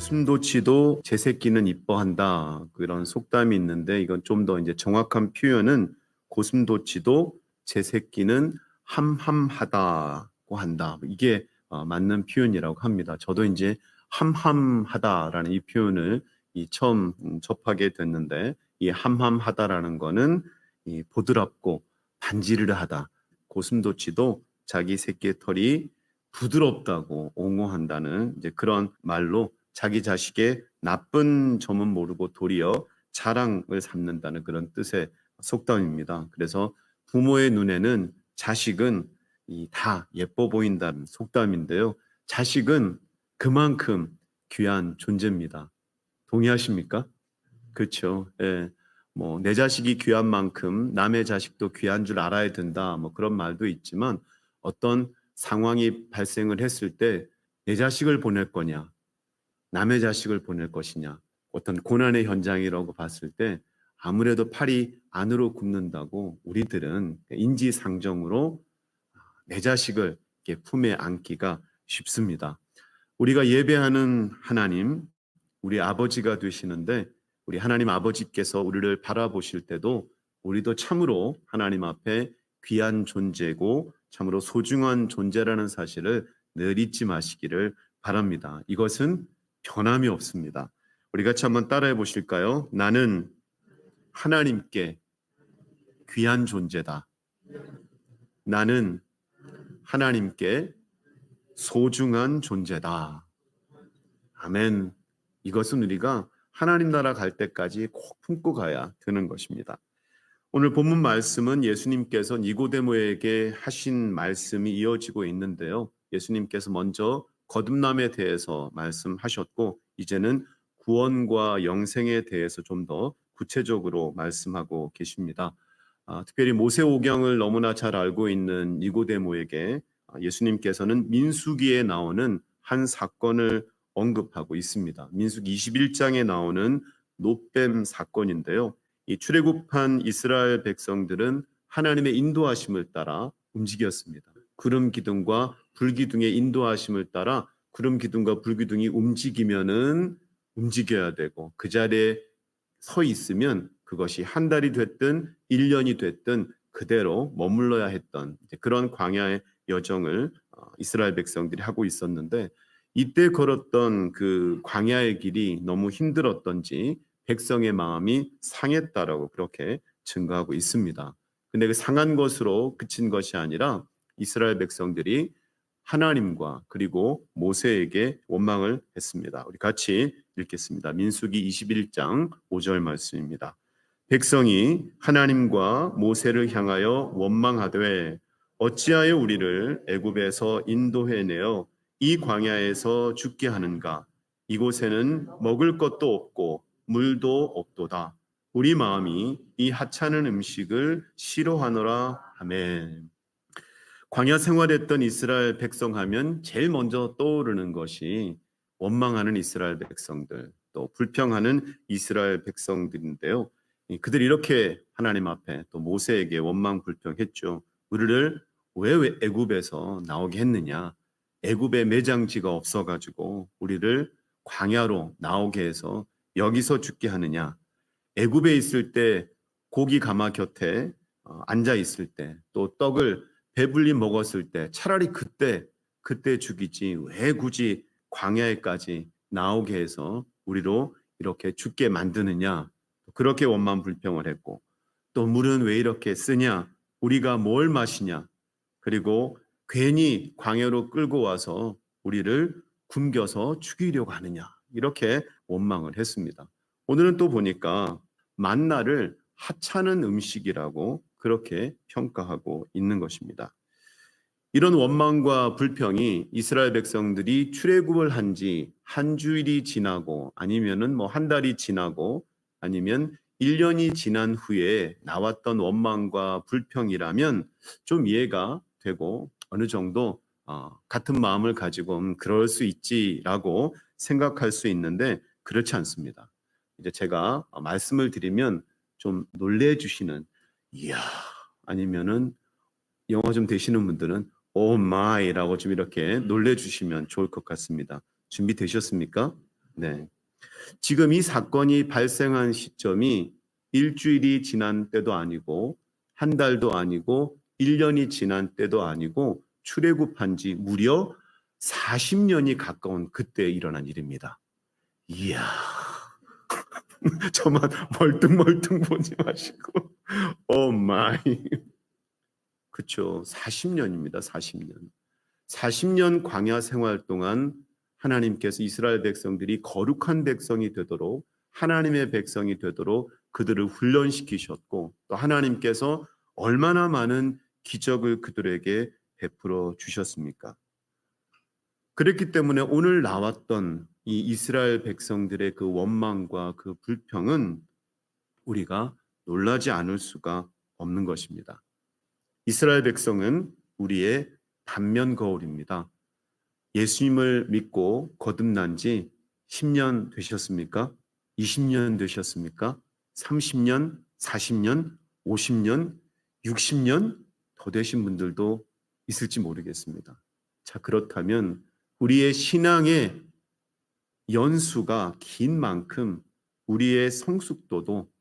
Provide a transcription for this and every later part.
고슴도치도 제 새끼는 이뻐한다. 그런 속담이 있는데 이건 좀 더 이제 정확한 표현은 고슴도치도 제 새끼는 함함하다고 한다. 이게 맞는 표현이라고 합니다. 저도 이제 함함하다라는 이 표현을 처음 접하게 됐는데 이 함함하다라는 거는 이 보드랍고 반지르르하다. 고슴도치도 자기 새끼의 털이 부드럽다고 옹호한다는 이제 그런 말로 자기 자식의 나쁜 점은 모르고 도리어 자랑을 삼는다는 그런 뜻의 속담입니다. 그래서 부모의 눈에는 자식은 다 예뻐 보인다는 속담인데요. 자식은 그만큼 귀한 존재입니다. 동의하십니까? 그렇죠. 예. 뭐 내 자식이 귀한 만큼 남의 자식도 귀한 줄 알아야 된다. 뭐 그런 말도 있지만 어떤 상황이 발생을 했을 때 내 자식을 보낼 거냐, 남의 자식을 보낼 것이냐, 어떤 고난의 현장이라고 봤을 때 아무래도 팔이 안으로 굽는다고 우리들은 인지상정으로 내 자식을 이렇게 품에 안기가 쉽습니다. 우리가 예배하는 하나님, 우리 아버지가 되시는데 우리 하나님 아버지께서 우리를 바라보실 때도 우리도 참으로 하나님 앞에 귀한 존재고 참으로 소중한 존재라는 사실을 늘 잊지 마시기를 바랍니다. 이것은 변함이 없습니다. 우리 같이 한번 따라해 보실까요? 나는 하나님께 귀한 존재다. 나는 하나님께 소중한 존재다. 아멘. 이것은 우리가 하나님 나라 갈 때까지 꼭 품고 가야 되는 것입니다. 오늘 본문 말씀은 예수님께서 니고데모에게 하신 말씀이 이어지고 있는데요. 예수님께서 먼저 거듭남에 대해서 말씀하셨고 이제는 구원과 영생에 대해서 좀 더 구체적으로 말씀하고 계십니다. 특별히 모세오경을 너무나 잘 알고 있는 니고데모에게 예수님께서는 민수기에 나오는 한 사건을 언급하고 있습니다. 민수기 21장에 나오는 놋뱀 사건인데요. 이 출애굽한 이스라엘 백성들은 하나님의 인도하심을 따라 움직였습니다. 구름 기둥과 불 기둥의 인도하심을 따라 구름 기둥과 불 기둥이 움직이면은 움직여야 되고 그 자리에 서 있으면 그것이 한 달이 됐든 1년이 됐든 그대로 머물러야 했던 그런 광야의 여정을 이스라엘 백성들이 하고 있었는데 이때 걸었던 그 광야의 길이 너무 힘들었던지 백성의 마음이 상했다라고 그렇게 증거하고 있습니다. 근데 그 상한 것으로 그친 것이 아니라 이스라엘 백성들이 하나님과 그리고 모세에게 원망을 했습니다. 우리 같이 읽겠습니다. 민수기 21장 5절 말씀입니다. 백성이 하나님과 모세를 향하여 원망하되 어찌하여 우리를 애굽에서 인도해내어 이 광야에서 죽게 하는가? 이곳에는 먹을 것도 없고 물도 없도다. 우리 마음이 이 하찮은 음식을 싫어하노라. 아멘. 광야 생활했던 이스라엘 백성 하면 제일 먼저 떠오르는 것이 원망하는 이스라엘 백성들, 또 불평하는 이스라엘 백성들인데요. 그들이 이렇게 하나님 앞에 또 모세에게 원망 불평했죠. 우리를 왜 애굽에서 나오게 했느냐? 애굽에 매장지가 없어가지고 우리를 광야로 나오게 해서 여기서 죽게 하느냐? 애굽에 있을 때 고기 가마 곁에 앉아 있을 때 또 떡을 배불리 먹었을 때 차라리 그때 죽이지 왜 굳이 광야에까지 나오게 해서 우리로 이렇게 죽게 만드느냐 그렇게 원망 불평을 했고 또 물은 왜 이렇게 쓰냐 우리가 뭘 마시냐 그리고 괜히 광야로 끌고 와서 우리를 굶겨서 죽이려고 하느냐 이렇게 원망을 했습니다. 오늘은 또 보니까 만나를 하찮은 음식이라고 그렇게 평가하고 있는 것입니다. 이런 원망과 불평이 이스라엘 백성들이 출애굽을 한 지 한 주일이 지나고 아니면은 뭐 한 달이 지나고 아니면 1년이 지난 후에 나왔던 원망과 불평이라면 좀 이해가 되고 어느 정도 같은 마음을 가지고 그럴 수 있지라고 생각할 수 있는데 그렇지 않습니다. 이제 제가 말씀을 드리면 좀 놀래 주시는 이야 아니면은 영어 좀 되시는 분들은 오 마이라고 좀 이렇게 놀래 주시면 좋을 것 같습니다. 준비되셨습니까? 네. 지금 이 사건이 발생한 시점이 일주일이 지난 때도 아니고 한 달도 아니고 1년이 지난 때도 아니고 출애굽한 지 무려 40년이 가까운 그때 일어난 일입니다. 이야, 저만 멀뚱멀뚱 보지 마시고, 오 마이. 그쵸. 40년입니다. 40년. 40년 광야 생활 동안 하나님께서 이스라엘 백성들이 거룩한 백성이 되도록 하나님의 백성이 되도록 그들을 훈련시키셨고 또 하나님께서 얼마나 많은 기적을 그들에게 베풀어 주셨습니까? 그랬기 때문에 오늘 나왔던 이 이스라엘 백성들의 그 원망과 그 불평은 우리가 놀라지 않을 수가 없는 것입니다. 이스라엘 백성은 우리의 단면 거울입니다. 예수님을 믿고 거듭난 지 10년 되셨습니까? 20년 되셨습니까? 30년, 40년, 50년, 60년 더 되신 분들도 있을지 모르겠습니다. 자, 그렇다면 우리의 신앙의 연수가 긴 만큼 우리의 성숙도도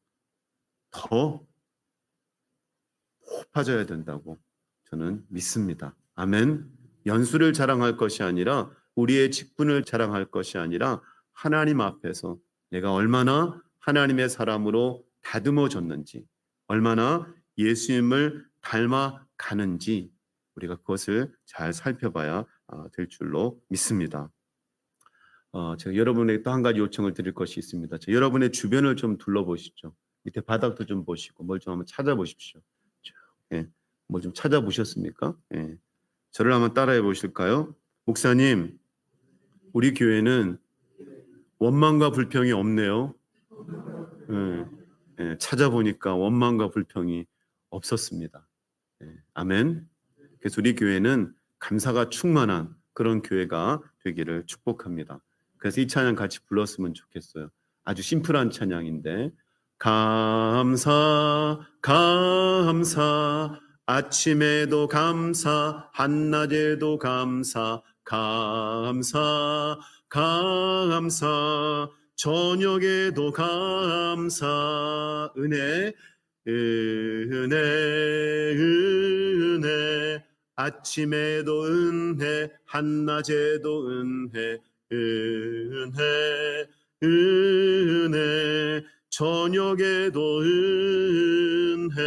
더 높아져야 된다고 저는 믿습니다. 아멘. 연수를 자랑할 것이 아니라 우리의 직분을 자랑할 것이 아니라 하나님 앞에서 내가 얼마나 하나님의 사람으로 다듬어졌는지 얼마나 예수님을 닮아가는지 우리가 그것을 잘 살펴봐야 될 줄로 믿습니다. 제가 여러분에게 또 한 가지 요청을 드릴 것이 있습니다. 여러분의 주변을 좀 둘러보시죠. 밑에 바닥도 좀 보시고 뭘 좀 한번 찾아보십시오. 예, 뭐 좀 찾아보셨습니까? 예. 저를 한번 따라해 보실까요? 목사님, 우리 교회는 원망과 불평이 없네요. 예, 예, 찾아보니까 원망과 불평이 없었습니다. 예, 아멘. 그래서 우리 교회는 감사가 충만한 그런 교회가 되기를 축복합니다. 그래서 이 찬양 같이 불렀으면 좋겠어요. 아주 심플한 찬양인데 감사 감사 아침에도 감사 한낮에도 감사 감사 감사 저녁에도 감사 은혜 은혜 은혜 아침에도 은혜 한낮에도 은혜 은혜 은혜 저녁에도 은혜.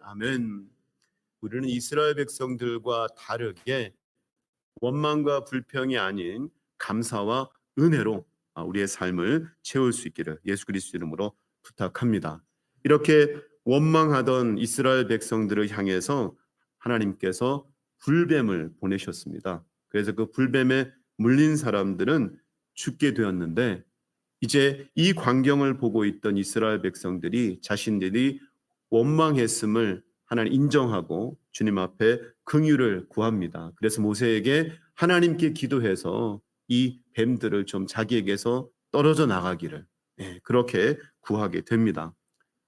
아멘. 우리는 이스라엘 백성들과 다르게 원망과 불평이 아닌 감사와 은혜로 우리의 삶을 채울 수 있기를 예수 그리스도 이름으로 부탁합니다. 이렇게 원망하던 이스라엘 백성들을 향해서 하나님께서 불뱀을 보내셨습니다. 그래서 그 불뱀에 물린 사람들은 죽게 되었는데 이제 이 광경을 보고 있던 이스라엘 백성들이 자신들이 원망했음을 하나님 인정하고 주님 앞에 긍휼을 구합니다. 그래서 모세에게 하나님께 기도해서 이 뱀들을 좀 자기에게서 떨어져 나가기를 그렇게 구하게 됩니다.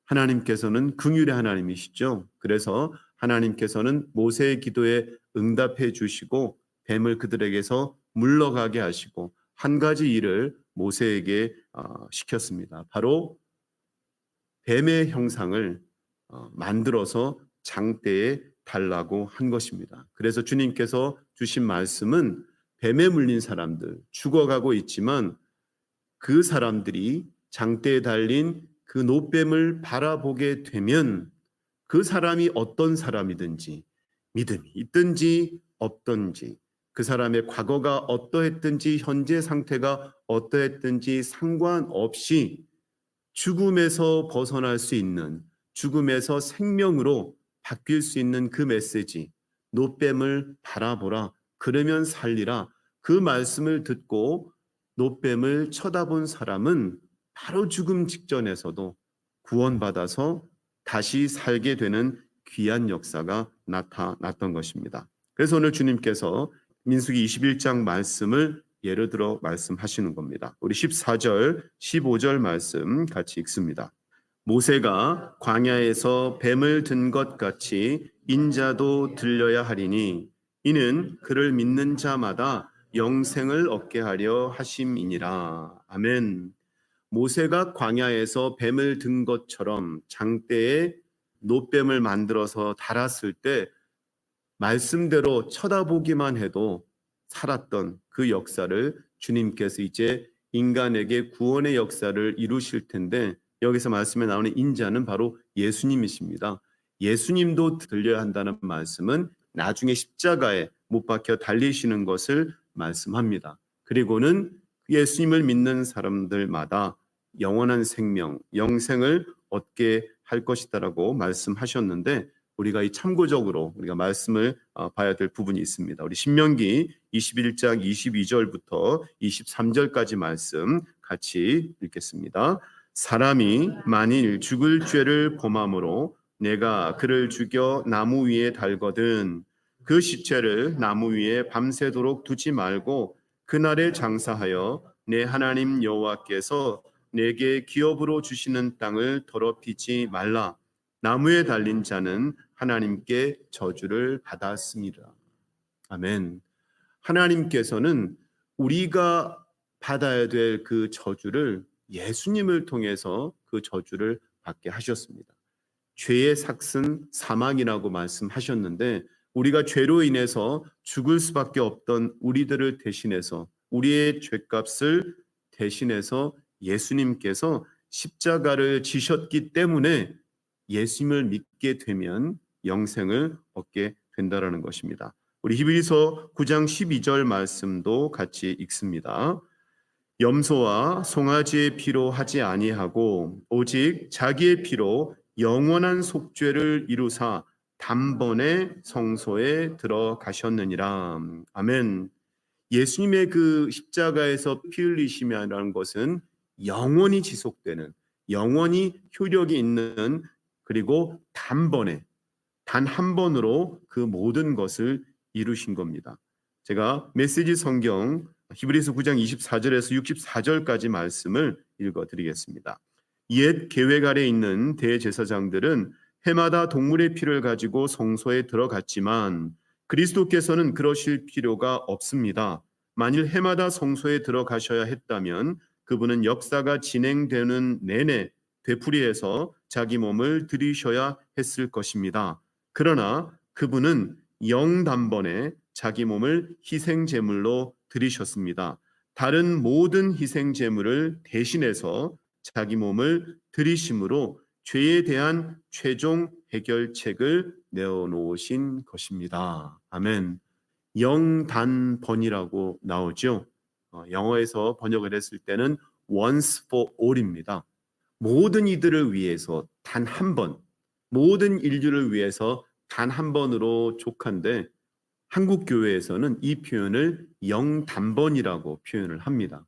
하나님께서는 긍휼의 하나님이시죠. 그래서 하나님께서는 모세의 기도에 응답해 주시고 뱀을 그들에게서 물러가게 하시고 한 가지 일을 모세에게 시켰습니다. 바로 뱀의 형상을 만들어서 장대에 달라고 한 것입니다. 그래서 주님께서 주신 말씀은 뱀에 물린 사람들 죽어가고 있지만 그 사람들이 장대에 달린 그 노뱀을 바라보게 되면 그 사람이 어떤 사람이든지 믿음이 있든지 없든지 그 사람의 과거가 어떠했든지 현재 상태가 어떠했든지 상관없이 죽음에서 벗어날 수 있는 죽음에서 생명으로 바뀔 수 있는 그 메시지 노뱀을 바라보라 그러면 살리라 그 말씀을 듣고 노뱀을 쳐다본 사람은 바로 죽음 직전에서도 구원받아서 다시 살게 되는 귀한 역사가 나타났던 것입니다. 그래서 오늘 주님께서 민수기 21장 말씀을 예를 들어 말씀하시는 겁니다. 우리 14절, 15절 말씀 같이 읽습니다. 모세가 광야에서 뱀을 든 것 같이 인자도 들려야 하리니 이는 그를 믿는 자마다 영생을 얻게 하려 하심이니라. 아멘. 모세가 광야에서 뱀을 든 것처럼 장대에 노뱀을 만들어서 달았을 때 말씀대로 쳐다보기만 해도 살았던 그 역사를 주님께서 이제 인간에게 구원의 역사를 이루실 텐데, 여기서 말씀에 나오는 인자는 바로 예수님이십니다. 예수님도 들려야 한다는 말씀은 나중에 십자가에 못 박혀 달리시는 것을 말씀합니다. 그리고는 예수님을 믿는 사람들마다 영원한 생명, 영생을 얻게 할 것이다라고 말씀하셨는데, 우리가 이 참고적으로 우리가 말씀을 봐야 될 부분이 있습니다. 우리 신명기 21장 22절부터 23절까지 말씀 같이 읽겠습니다. 사람이 만일 죽을 죄를 범함으로 내가 그를 죽여 나무 위에 달거든 그 시체를 나무 위에 밤새도록 두지 말고 그날에 장사하여 내 하나님 여호와께서 내게 기업으로 주시는 땅을 더럽히지 말라. 나무에 달린 자는 하나님께 저주를 받았습니다. 아멘. 하나님께서는 우리가 받아야 될 그 저주를 예수님을 통해서 그 저주를 받게 하셨습니다. 죄의 삭은 사망이라고 말씀하셨는데, 우리가 죄로 인해서 죽을 수밖에 없던 우리들을 대신해서, 우리의 죄값을 대신해서 예수님께서 십자가를 지셨기 때문에 예수님을 믿게 되면 영생을 얻게 된다라는 것입니다. 우리 히브리서 9장 12절 말씀도 같이 읽습니다. 염소와 송아지의 피로 하지 아니하고 오직 자기의 피로 영원한 속죄를 이루사 단번에 성소에 들어가셨느니라. 아멘. 예수님의 그 십자가에서 피 흘리심이라는 것은 영원히 지속되는, 영원히 효력이 있는, 그리고 단번에 단 한 번으로 그 모든 것을 이루신 겁니다. 제가 메시지 성경 히브리서 9장 24절에서 64절까지 말씀을 읽어드리겠습니다. 옛 계획 아래 있는 대제사장들은 해마다 동물의 피를 가지고 성소에 들어갔지만 그리스도께서는 그러실 필요가 없습니다. 만일 해마다 성소에 들어가셔야 했다면 그분은 역사가 진행되는 내내 되풀이해서 자기 몸을 들이셔야 했을 것입니다. 그러나 그분은 영단번에 자기 몸을 희생제물로 드리셨습니다. 다른 모든 희생제물을 대신해서 자기 몸을 드리심으로 죄에 대한 최종 해결책을 내어놓으신 것입니다. 아멘. 영단번이라고 나오죠. 영어에서 번역을 했을 때는 once for all입니다. 모든 이들을 위해서 단 한 번, 모든 인류를 위해서 단 한 번으로 족한데, 한국 교회에서는 이 표현을 영단번이라고 표현을 합니다.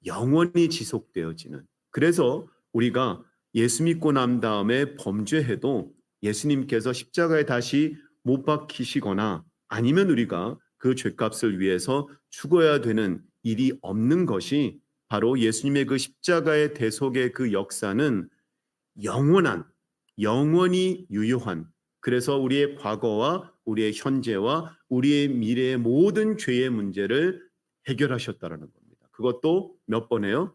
영원히 지속되어지는. 그래서 우리가 예수 믿고 난 다음에 범죄해도 예수님께서 십자가에 다시 못 박히시거나 아니면 우리가 그 죄값을 위해서 죽어야 되는 일이 없는 것이, 바로 예수님의 그 십자가의 대속의 그 역사는 영원한, 영원히 유효한, 그래서 우리의 과거와 우리의 현재와 우리의 미래의 모든 죄의 문제를 해결하셨다는 겁니다. 그것도 몇 번에요?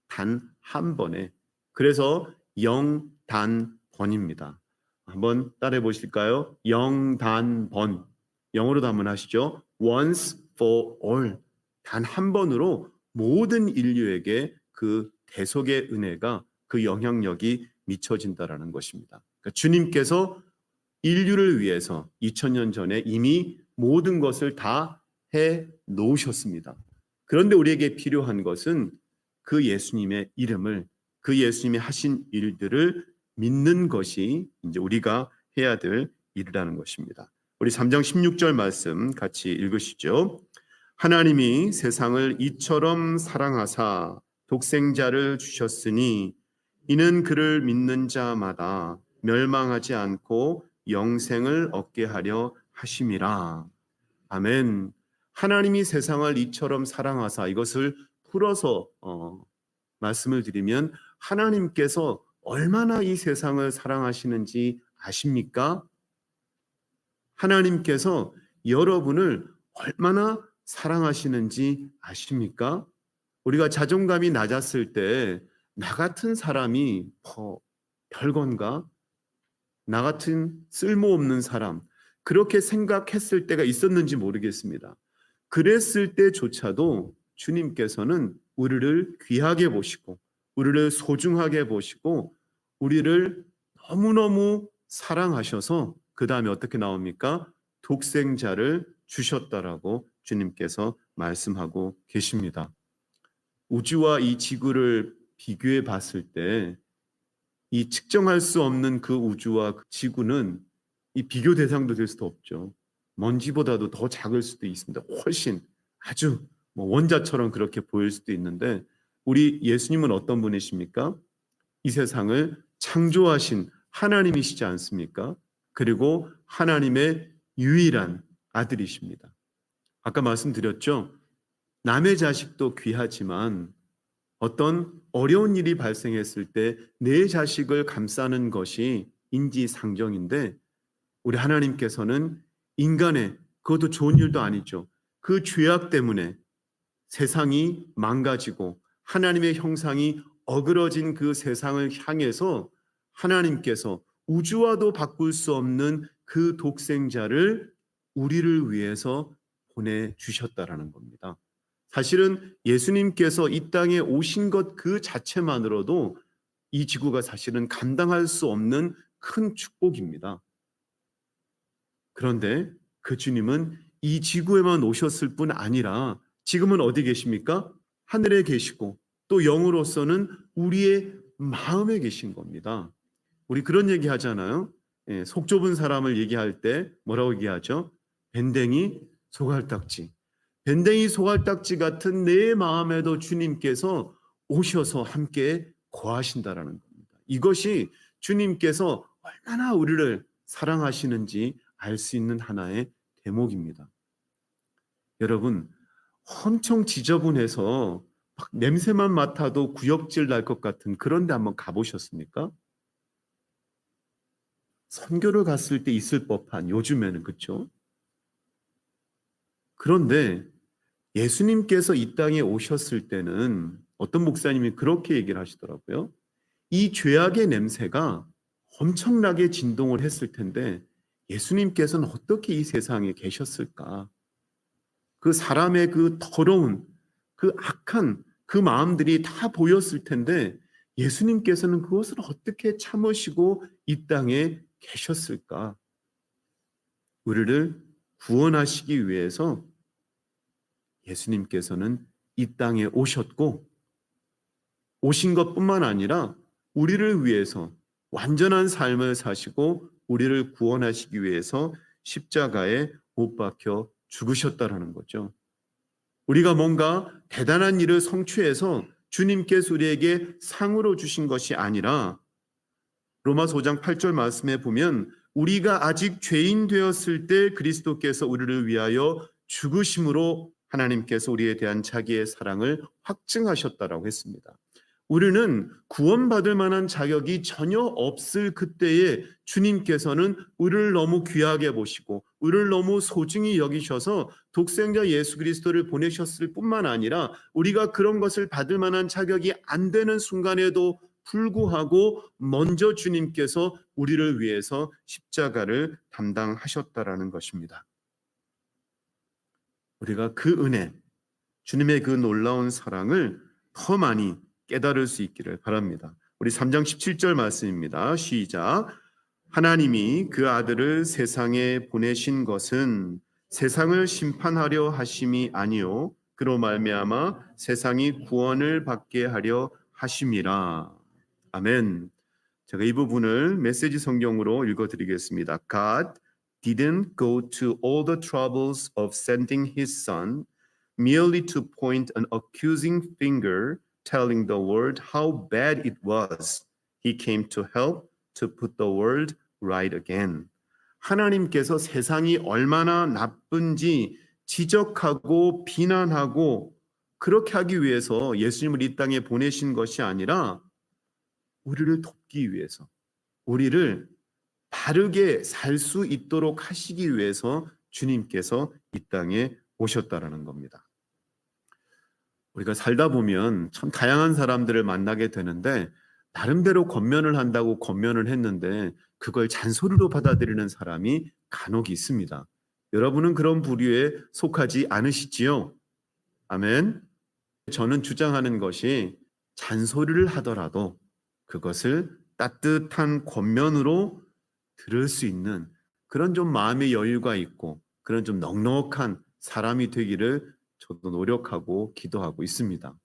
단 한 번에. 그래서 영단번입니다. 한번 따라해 보실까요? 영단번. 영어로도 한번 하시죠. Once for all. 단 한 번으로 모든 인류에게 그 대속의 은혜가, 그 영향력이 미쳐진다라는 것입니다. 그러니까 주님께서 인류를 위해서 2000년 전에 이미 모든 것을 다 해 놓으셨습니다. 그런데 우리에게 필요한 것은 그 예수님의 이름을, 그 예수님이 하신 일들을 믿는 것이 이제 우리가 해야 될 일이라는 것입니다. 우리 3장 16절 말씀 같이 읽으시죠. 하나님이 세상을 이처럼 사랑하사 독생자를 주셨으니 이는 그를 믿는 자마다 멸망하지 않고 영생을 얻게 하려 하심이라. 아멘. 하나님이 세상을 이처럼 사랑하사, 이것을 풀어서 말씀을 드리면, 하나님께서 얼마나 이 세상을 사랑하시는지 아십니까? 하나님께서 여러분을 얼마나 사랑하시는지 아십니까? 우리가 자존감이 낮았을 때 나 같은 사람이 별건가? 나 같은 쓸모없는 사람, 그렇게 생각했을 때가 있었는지 모르겠습니다. 그랬을 때조차도 주님께서는 우리를 귀하게 보시고 우리를 소중하게 보시고 우리를 너무너무 사랑하셔서 그 다음에 어떻게 나옵니까? 독생자를 주셨다라고 주님께서 말씀하고 계십니다. 우주와 이 지구를 비교해 봤을 때 이 측정할 수 없는 그 우주와 그 지구는 이 비교 대상도 될 수도 없죠. 먼지보다도 더 작을 수도 있습니다. 훨씬 아주 원자처럼 그렇게 보일 수도 있는데 우리 예수님은 어떤 분이십니까? 이 세상을 창조하신 하나님이시지 않습니까? 그리고 하나님의 유일한 아들이십니다. 아까 말씀드렸죠. 남의 자식도 귀하지만 어떤 어려운 일이 발생했을 때 내 자식을 감싸는 것이 인지상정인데 우리 하나님께서는 인간의 그것도 좋은 일도 아니죠. 그 죄악 때문에 세상이 망가지고 하나님의 형상이 어그러진 그 세상을 향해서 하나님께서 우주와도 바꿀 수 없는 그 독생자를 우리를 위해서 보내주셨다라는 겁니다. 사실은 예수님께서 이 땅에 오신 것 그 자체만으로도 이 지구가 사실은 감당할 수 없는 큰 축복입니다. 그런데 그 주님은 이 지구에만 오셨을 뿐 아니라 지금은 어디 계십니까? 하늘에 계시고 또 영으로서는 우리의 마음에 계신 겁니다. 우리 그런 얘기 하잖아요. 속 좁은 사람을 얘기할 때 뭐라고 얘기하죠? 밴댕이 소갈딱지. 밴댕이 소갈딱지 같은 내 마음에도 주님께서 오셔서 함께 거하신다라는 겁니다. 이것이 주님께서 얼마나 우리를 사랑하시는지 알 수 있는 하나의 대목입니다. 여러분, 엄청 지저분해서 막 냄새만 맡아도 구역질 날 것 같은 그런 데 한번 가보셨습니까? 선교를 갔을 때 있을 법한 요즘에는 그렇죠? 그런데 예수님께서 이 땅에 오셨을 때는 어떤 목사님이 그렇게 얘기를 하시더라고요. 이 죄악의 냄새가 엄청나게 진동을 했을 텐데 예수님께서는 어떻게 이 세상에 계셨을까? 그 사람의 그 더러운 그 악한 그 마음들이 다 보였을 텐데 예수님께서는 그것을 어떻게 참으시고 이 땅에 계셨을까? 우리를 구원하시기 위해서 예수님께서는 이 땅에 오셨고 오신 것뿐만 아니라 우리를 위해서 완전한 삶을 사시고 우리를 구원하시기 위해서 십자가에 못 박혀 죽으셨다라는 거죠. 우리가 뭔가 대단한 일을 성취해서 주님께서 우리에게 상으로 주신 것이 아니라 로마서 5장 8절 말씀에 보면 우리가 아직 죄인 되었을 때 그리스도께서 우리를 위하여 죽으심으로 하나님께서 우리에 대한 자기의 사랑을 확증하셨다라고 했습니다. 우리는 구원받을 만한 자격이 전혀 없을 그때에 주님께서는 우리를 너무 귀하게 보시고 우리를 너무 소중히 여기셔서 독생자 예수 그리스도를 보내셨을 뿐만 아니라 우리가 그런 것을 받을 만한 자격이 안 되는 순간에도 불구하고 먼저 주님께서 우리를 위해서 십자가를 담당하셨다라는 것입니다. 우리가 그 은혜, 주님의 그 놀라운 사랑을 더 많이 깨달을 수 있기를 바랍니다. 우리 3장 17절 말씀입니다. 시작. 하나님이 그 아들을 세상에 보내신 것은 세상을 심판하려 하심이 아니요 그로 말미암아 세상이 구원을 받게 하려 하심이라. 아멘. 제가 이 부분을 메시지 성경으로 읽어드리겠습니다. God didn't go to all the troubles of sending his son merely to point an accusing finger telling the world how bad it was. He came to help to put the world right again. 하나님께서 세상이 얼마나 나쁜지 지적하고 비난하고 그렇게 하기 위해서 예수님을 이 땅에 보내신 것이 아니라 우리를 돕기 위해서, 우리를 바르게 살 수 있도록 하시기 위해서 주님께서 이 땅에 오셨다라는 겁니다. 우리가 살다 보면 참 다양한 사람들을 만나게 되는데 나름대로 권면을 한다고 권면을 했는데 그걸 잔소리로 받아들이는 사람이 간혹 있습니다. 여러분은 그런 부류에 속하지 않으시지요? 아멘. 저는 주장하는 것이 잔소리를 하더라도 그것을 따뜻한 권면으로 들을 수 있는 그런 좀 마음의 여유가 있고 그런 좀 넉넉한 사람이 되기를 저도 노력하고 기도하고 있습니다.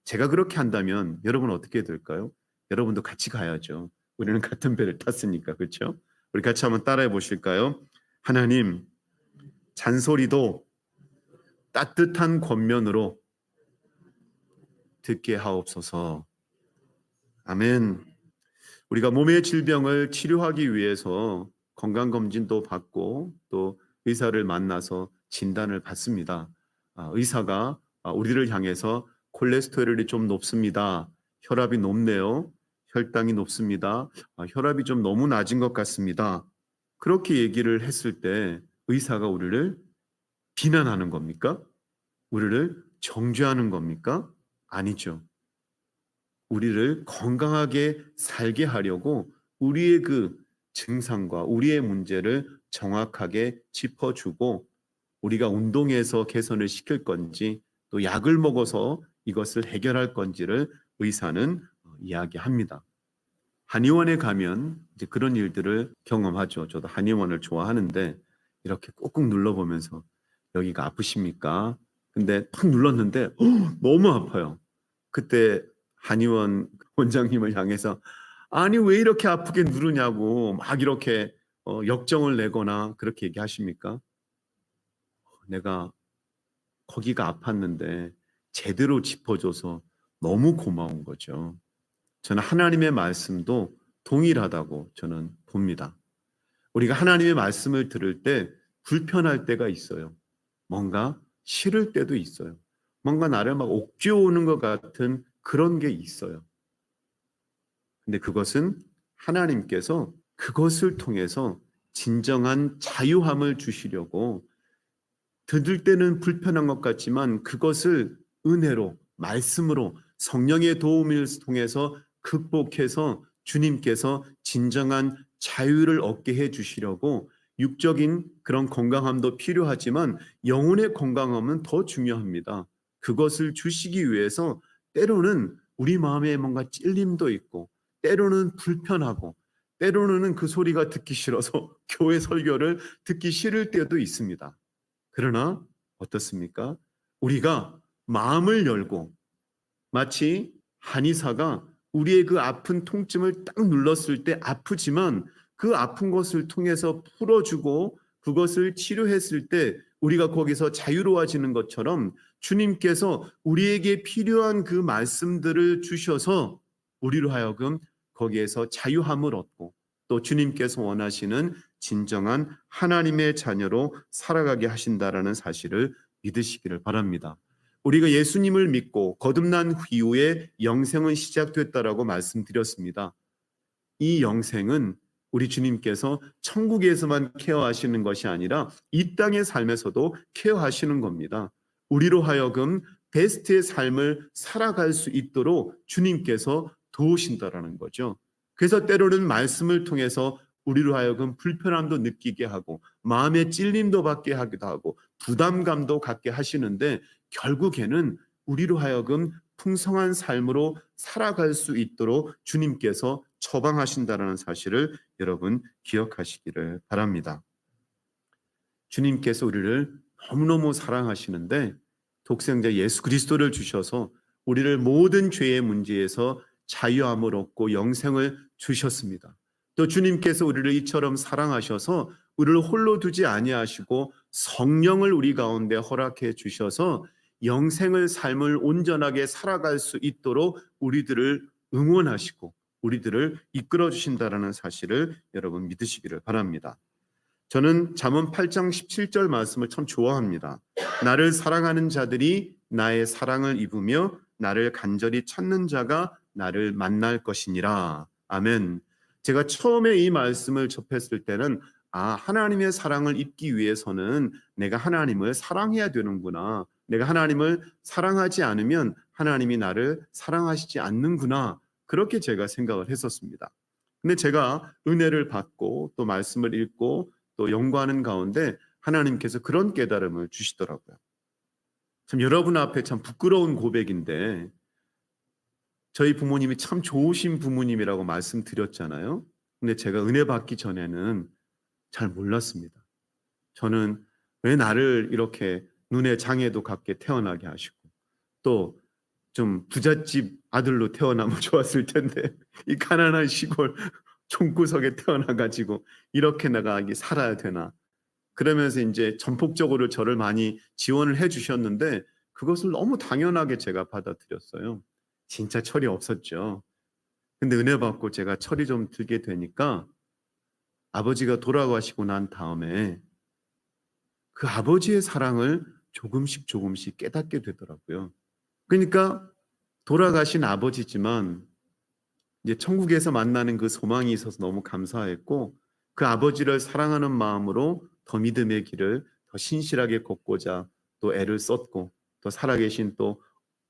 제가 그렇게 한다면 여러분 어떻게 될까요? 여러분도 같이 가야죠. 우리는 같은 배를 탔으니까, 그렇죠? 우리 같이 한번 따라해 보실까요? 하나님, 잔소리도 따뜻한 권면으로 듣게 하옵소서. 아멘. 우리가 몸의 질병을 치료하기 위해서 건강검진도 받고 또 의사를 만나서 진단을 받습니다. 의사가 우리를 향해서 콜레스테롤이 좀 높습니다. 혈압이 높네요. 혈당이 높습니다. 혈압이 좀 너무 낮은 것 같습니다. 그렇게 얘기를 했을 때 의사가 우리를 비난하는 겁니까? 우리를 정죄하는 겁니까? 아니죠. 우리를 건강하게 살게 하려고 우리의 그 증상과 우리의 문제를 정확하게 짚어주고 우리가 운동해서 개선을 시킬 건지 또 약을 먹어서 이것을 해결할 건지를 의사는 이야기합니다. 한의원에 가면 이제 그런 일들을 경험하죠. 저도 한의원을 좋아하는데 이렇게 꾹꾹 눌러보면서 여기가 아프십니까? 근데 탁 눌렀는데 너무 아파요. 그때 한의원 원장님을 향해서 아니 왜 이렇게 아프게 누르냐고 막 이렇게 역정을 내거나 그렇게 얘기하십니까? 내가 거기가 아팠는데 제대로 짚어줘서 너무 고마운 거죠. 저는 하나님의 말씀도 동일하다고 저는 봅니다. 우리가 하나님의 말씀을 들을 때 불편할 때가 있어요. 뭔가 싫을 때도 있어요. 뭔가 나를 막 옥죄오는 것 같은 그런 게 있어요. 근데 그것은 하나님께서 그것을 통해서 진정한 자유함을 주시려고 들을 때는 불편한 것 같지만 그것을 은혜로 말씀으로 성령의 도움을 통해서 극복해서 주님께서 진정한 자유를 얻게 해 주시려고 육적인 그런 건강함도 필요하지만 영혼의 건강함은 더 중요합니다. 그것을 주시기 위해서 때로는 우리 마음에 뭔가 찔림도 있고 때로는 불편하고 때로는 그 소리가 듣기 싫어서 교회 설교를 듣기 싫을 때도 있습니다. 그러나 어떻습니까? 우리가 마음을 열고 마치 한의사가 우리의 그 아픈 통증을 딱 눌렀을 때 아프지만 그 아픈 것을 통해서 풀어주고 그것을 치료했을 때 우리가 거기서 자유로워지는 것처럼 주님께서 우리에게 필요한 그 말씀들을 주셔서 우리로 하여금 거기에서 자유함을 얻고 또 주님께서 원하시는 진정한 하나님의 자녀로 살아가게 하신다라는 사실을 믿으시기를 바랍니다. 우리가 예수님을 믿고 거듭난 이후에 영생은 시작됐다라고 말씀드렸습니다. 이 영생은 우리 주님께서 천국에서만 케어하시는 것이 아니라 이 땅의 삶에서도 케어하시는 겁니다. 우리로 하여금 베스트의 삶을 살아갈 수 있도록 주님께서 도우신다라는 거죠. 그래서 때로는 말씀을 통해서 우리로 하여금 불편함도 느끼게 하고 마음의 찔림도 받게 하기도 하고 부담감도 갖게 하시는데 결국에는 우리로 하여금 풍성한 삶으로 살아갈 수 있도록 주님께서 처방하신다는 사실을 여러분 기억하시기를 바랍니다. 주님께서 우리를 너무너무 사랑하시는데 독생자 예수 그리스도를 주셔서 우리를 모든 죄의 문제에서 자유함을 얻고 영생을 주셨습니다. 또 주님께서 우리를 이처럼 사랑하셔서 우리를 홀로 두지 아니하시고 성령을 우리 가운데 허락해 주셔서 영생을 삶을 온전하게 살아갈 수 있도록 우리들을 응원하시고 우리들을 이끌어 주신다라는 사실을 여러분 믿으시기를 바랍니다. 저는 잠언 8장 17절 말씀을 참 좋아합니다. 나를 사랑하는 자들이 나의 사랑을 입으며 나를 간절히 찾는 자가 나를 만날 것이니라. 아멘. 제가 처음에 이 말씀을 접했을 때는 하나님의 사랑을 입기 위해서는 내가 하나님을 사랑해야 되는구나. 내가 하나님을 사랑하지 않으면 하나님이 나를 사랑하시지 않는구나. 그렇게 제가 생각을 했었습니다. 근데 제가 은혜를 받고 또 말씀을 읽고 또 연구하는 가운데 하나님께서 그런 깨달음을 주시더라고요. 참 여러분 앞에 참 부끄러운 고백인데, 저희 부모님이 참 좋으신 부모님이라고 말씀드렸잖아요. 근데 제가 은혜 받기 전에는 잘 몰랐습니다. 저는 왜 나를 이렇게 눈에 장애도 갖게 태어나게 하시고, 또 좀 부잣집 아들로 태어나면 좋았을 텐데 이 가난한 시골 총구석에 태어나가지고 이렇게 내가 살아야 되나. 그러면서 이제 전폭적으로 저를 많이 지원을 해주셨는데 그것을 너무 당연하게 제가 받아들였어요. 진짜 철이 없었죠. 근데 은혜 받고 제가 철이 좀 들게 되니까 아버지가 돌아가시고 난 다음에 그 아버지의 사랑을 조금씩 조금씩 깨닫게 되더라고요. 그러니까 돌아가신 아버지지만 이제 천국에서 만나는 그 소망이 있어서 너무 감사했고, 그 아버지를 사랑하는 마음으로 더 믿음의 길을 더 신실하게 걷고자 또 애를 썼고, 또 살아계신 또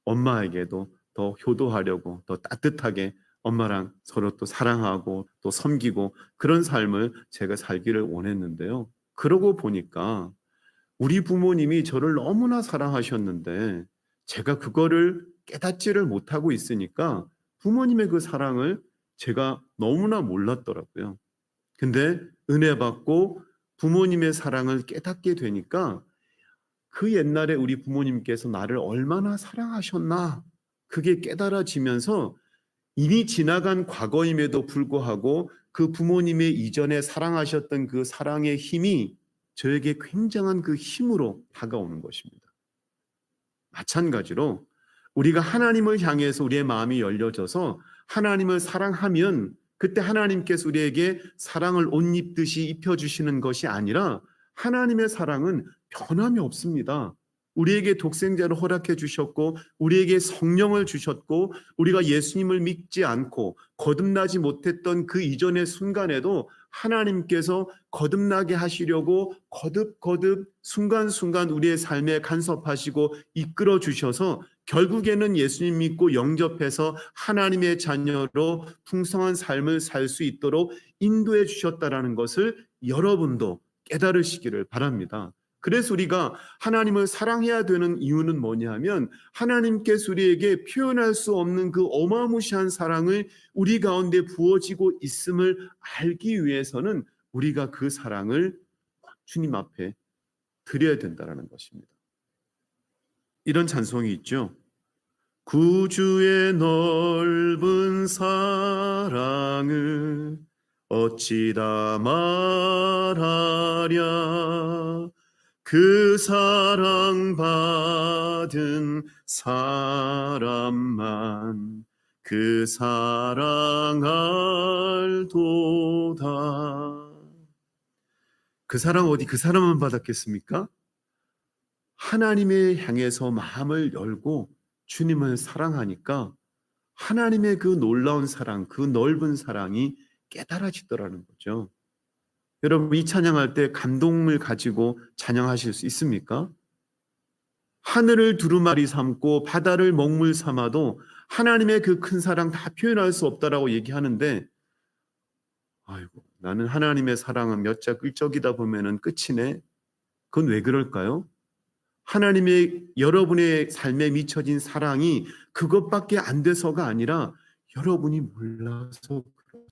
엄마에게도 더 효도하려고 더 따뜻하게 엄마랑 서로 또 사랑하고 또 섬기고 그런 삶을 제가 살기를 원했는데요. 그러고 보니까 우리 부모님이 저를 너무나 사랑하셨는데 제가 그거를 깨닫지를 못하고 있으니까 부모님의 그 사랑을 제가 너무나 몰랐더라고요. 근데 은혜 받고 부모님의 사랑을 깨닫게 되니까 그 옛날에 우리 부모님께서 나를 얼마나 사랑하셨나, 그게 깨달아지면서 이미 지나간 과거임에도 불구하고 그 부모님의 이전에 사랑하셨던 그 사랑의 힘이 저에게 굉장한 그 힘으로 다가오는 것입니다. 마찬가지로 우리가 하나님을 향해서 우리의 마음이 열려져서 하나님을 사랑하면 그때 하나님께서 우리에게 사랑을 옷 입듯이 입혀주시는 것이 아니라 하나님의 사랑은 변함이 없습니다. 우리에게 독생자를 허락해 주셨고 우리에게 성령을 주셨고 우리가 예수님을 믿지 않고 거듭나지 못했던 그 이전의 순간에도 하나님께서 거듭나게 하시려고 거듭 순간순간 우리의 삶에 간섭하시고 이끌어 주셔서 결국에는 예수님 믿고 영접해서 하나님의 자녀로 풍성한 삶을 살 수 있도록 인도해 주셨다라는 것을 여러분도 깨달으시기를 바랍니다. 그래서 우리가 하나님을 사랑해야 되는 이유는 뭐냐면 하나님께서 우리에게 표현할 수 없는 그 어마무시한 사랑을 우리 가운데 부어지고 있음을 알기 위해서는 우리가 그 사랑을 주님 앞에 드려야 된다는 것입니다. 이런 찬송이 있죠. 구주의 넓은 사랑을 어찌 다 말하랴. 그 사랑 받은 사람만 그 사랑 알도다. 그 사랑 어디 그 사람만 받았겠습니까? 하나님을 향해서 마음을 열고 주님을 사랑하니까 하나님의 그 놀라운 사랑, 그 넓은 사랑이 깨달아지더라는 거죠. 여러분 이 찬양할 때 감동을 가지고 찬양하실 수 있습니까? 하늘을 두루마리 삼고 바다를 먹물 삼아도 하나님의 그 큰 사랑 다 표현할 수 없다라고 얘기하는데, 아이고 나는 하나님의 사랑은 몇 자 끌적이다 보면은 끝이네. 그건 왜 그럴까요? 하나님의 여러분의 삶에 미쳐진 사랑이 그것밖에 안 돼서가 아니라 여러분이 몰라서 그래요.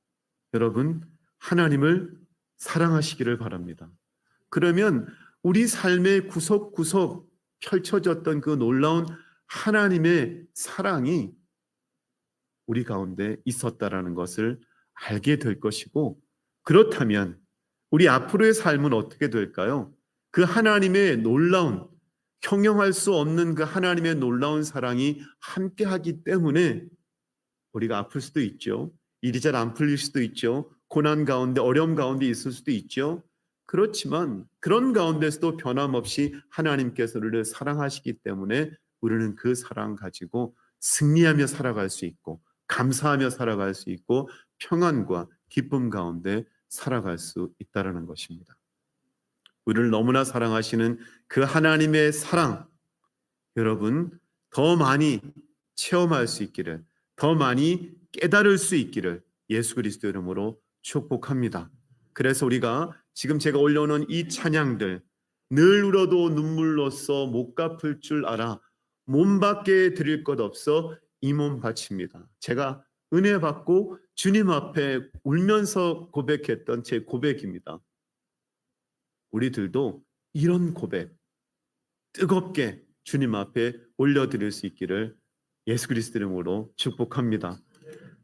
여러분 하나님을 사랑하시기를 바랍니다. 그러면 우리 삶의 구석구석 펼쳐졌던 그 놀라운 하나님의 사랑이 우리 가운데 있었다라는 것을 알게 될 것이고, 그렇다면 우리 앞으로의 삶은 어떻게 될까요? 그 하나님의 놀라운 형용할 수 없는 그 하나님의 놀라운 사랑이 함께하기 때문에 우리가 아플 수도 있죠. 일이 잘 안 풀릴 수도 있죠. 고난 가운데 어려움 가운데 있을 수도 있죠. 그렇지만 그런 가운데서도 변함없이 하나님께서 우리를 사랑하시기 때문에 우리는 그 사랑 가지고 승리하며 살아갈 수 있고 감사하며 살아갈 수 있고 평안과 기쁨 가운데 살아갈 수 있다라는 것입니다. 우리를 너무나 사랑하시는 그 하나님의 사랑, 여러분 더 많이 체험할 수 있기를, 더 많이 깨달을 수 있기를 예수 그리스도 이름으로 축복합니다. 그래서 우리가 지금 제가 올려놓은 이 찬양들, 늘 울어도 눈물로써 못 갚을 줄 알아 몸밖에 드릴 것 없어 이 몸 바칩니다. 제가 은혜 받고 주님 앞에 울면서 고백했던 제 고백입니다. 우리들도 이런 고백 뜨겁게 주님 앞에 올려드릴 수 있기를 예수 그리스도 이름으로 축복합니다.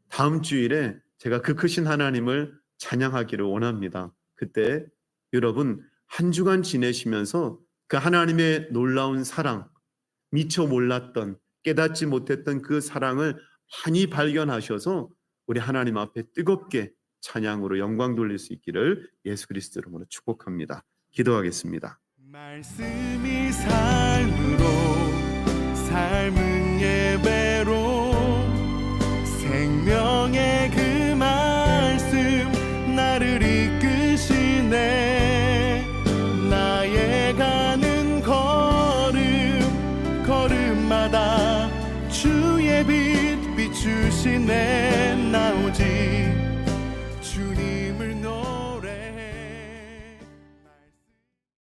다음 주일에 제가 그 크신 하나님을 찬양하기를 원합니다. 그때 여러분 한 주간 지내시면서 그 하나님의 놀라운 사랑, 미처 몰랐던, 깨닫지 못했던 그 사랑을 많이 발견하셔서 우리 하나님 앞에 뜨겁게 찬양으로 영광 돌릴 수 있기를 예수 그리스도 이름으로 축복합니다. 기도하겠습니다. 말씀이 삶으로, 삶은 예배로, 생명의 그 말씀 나를 이끄시네. 나의 가는 걸음 걸음마다 주의 빛 비추시네. 나 오직